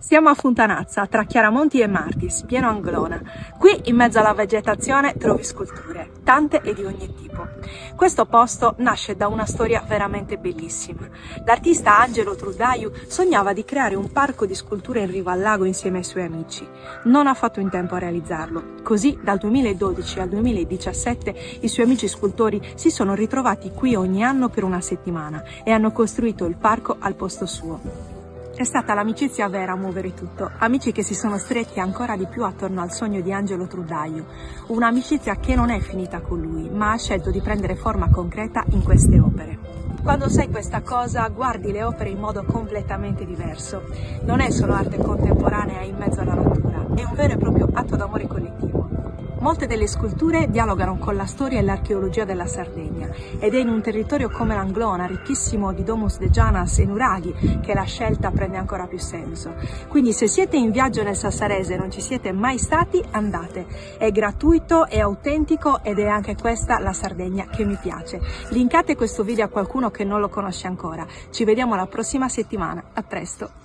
Siamo a Funtanazza, tra Chiaramonti e Martis, pieno Anglona. Qui, in mezzo alla vegetazione, trovi sculture, tante e di ogni tipo. Questo posto nasce da una storia veramente bellissima. L'artista Angelo Truddaju sognava di creare un parco di sculture in riva al lago insieme ai suoi amici. Non ha fatto in tempo a realizzarlo. Così, dal 2012 al 2017, i suoi amici scultori si sono ritrovati qui ogni anno per una settimana e hanno costruito il parco al posto suo. È stata l'amicizia vera a muovere tutto, amici che si sono stretti ancora di più attorno al sogno di Angelo Truddaju, un'amicizia che non è finita con lui, ma ha scelto di prendere forma concreta in queste opere. Quando sai questa cosa, guardi le opere in modo completamente diverso. Non è solo arte contemporanea in mezzo alla natura, è un vero e proprio atto d'amore collettivo. Molte delle sculture dialogano con la storia e l'archeologia della Sardegna ed è in un territorio come l'Anglona, ricchissimo di domus de Janas e nuraghi, che la scelta prende ancora più senso. Quindi se siete in viaggio nel Sassarese e non ci siete mai stati, andate. È gratuito, è autentico ed è anche questa la Sardegna che mi piace. Linkate questo video a qualcuno che non lo conosce ancora. Ci vediamo la prossima settimana. A presto!